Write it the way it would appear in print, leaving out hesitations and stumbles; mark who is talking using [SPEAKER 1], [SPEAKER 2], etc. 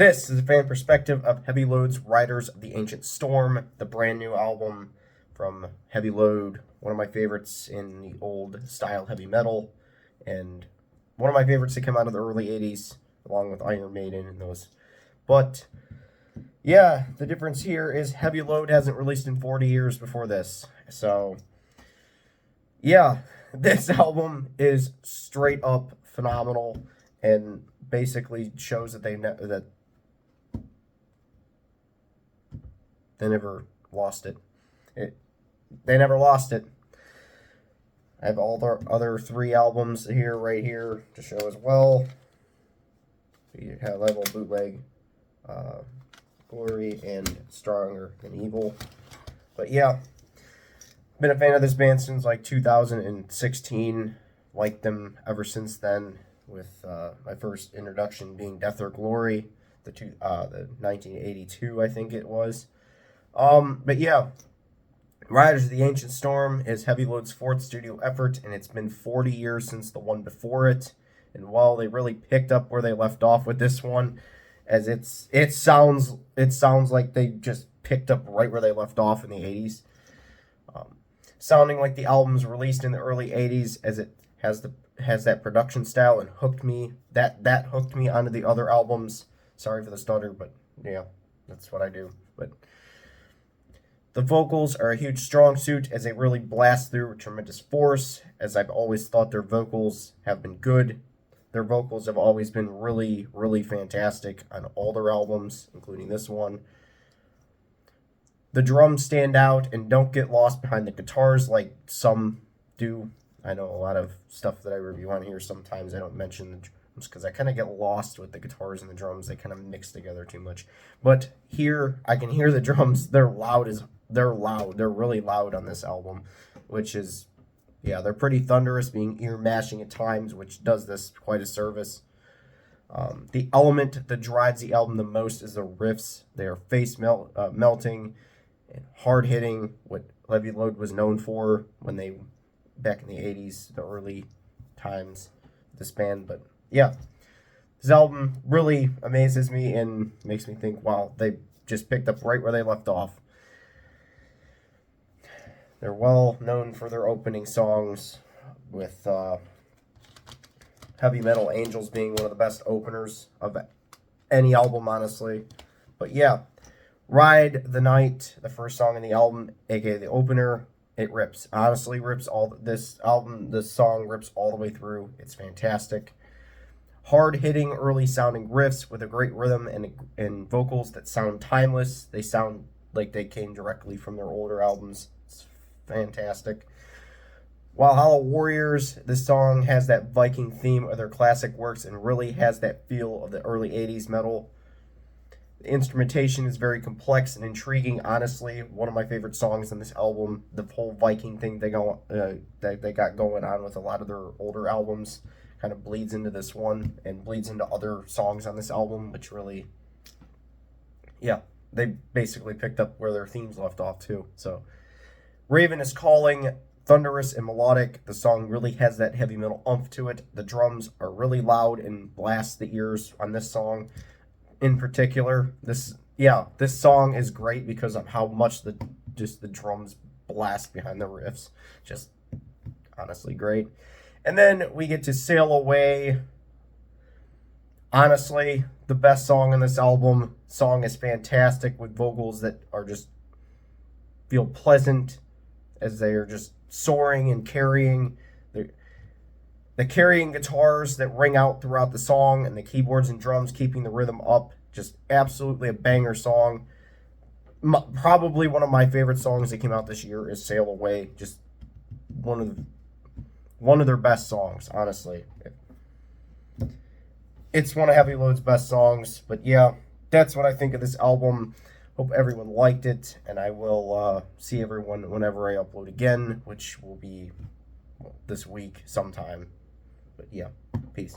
[SPEAKER 1] This is a fan perspective of Heavy Load's Riders of the Ancient Storm, the brand new album from Heavy Load, one of my favorites in the old style heavy metal, and one of my favorites that came out of the early 80s, along with Iron Maiden and those. But, yeah, the difference here is Heavy Load hasn't released in 40 years before this. So, yeah, this album is straight up phenomenal and basically shows that they never lost it. They never lost it. I have all the other three albums here, right here, to show as well. You have Level, Bootleg, Glory, and Stronger Than Evil. But yeah, been a fan of this band since like 2016. Liked them ever since then, with my first introduction being Death or Glory, the 1982, I think it was. But yeah, Riders of the Ancient Storm is Heavy Load's fourth studio effort, and it's been 40 years since the one before it. And while they really picked up where they left off with this one, as it sounds like they just picked up right where they left off in the 80s. Sounding like the albums released in the early 80s, as it has that production style, and hooked me. That hooked me onto the other albums. Sorry for the stutter, but yeah, that's what I do. But the vocals are a huge strong suit, as they really blast through with tremendous force, as I've always thought their vocals have been good. Their vocals have always been really, really fantastic on all their albums, including this one. The drums stand out and don't get lost behind the guitars like some do. I know a lot of stuff that I review on here, sometimes I don't mention the drums because I kind of get lost with the guitars and the drums. They kind of mix together too much. But here, I can hear the drums. They're loud. They're really loud on this album, which is, yeah, they're pretty thunderous, being ear-mashing at times, which does this quite a service. The element that drives the album the most is the riffs. They are melting and hard-hitting, what Heavy Load was known for when they, back in the 80s, the early times of this band. But yeah, this album really amazes me and makes me think, wow, they just picked up right where they left off. They're well known for their opening songs, with Heavy Metal Angels being one of the best openers of any album, honestly. But yeah, Ride the Night, the first song in the album, aka the opener, it rips. Honestly, rips all this song rips all the way through. It's fantastic. Hard-hitting, early-sounding riffs with a great rhythm and vocals that sound timeless. They sound like they came directly from their older albums. It's fantastic. Valhalla Warriors, this song has that Viking theme of their classic works and really has that feel of the early 80s metal. The instrumentation is very complex and intriguing. Honestly, one of my favorite songs on this album. The whole Viking thing they got going on with a lot of their older albums kind of bleeds into this one and bleeds into other songs on this album, which really, yeah, they basically picked up where their themes left off too. So, Raven is Calling, thunderous and melodic. The song really has that heavy metal oomph to it. The drums are really loud and blast the ears on this song in particular. This song is great because of how much the drums blast behind the riffs. Just honestly great. And then we get to Sail Away. Honestly, the best song on this album. Song is fantastic with vocals that are just feel pleasant as they are just soaring and carrying. The carrying guitars that ring out throughout the song, and the keyboards and drums keeping the rhythm up. Just absolutely a banger song. Probably one of my favorite songs that came out this year is Sail Away. Just one of their best songs, honestly. It's one of Heavy Load's best songs. But yeah, that's what I think of this album. Hope everyone liked it, and I will see everyone whenever I upload again, which will be this week sometime. But yeah, peace.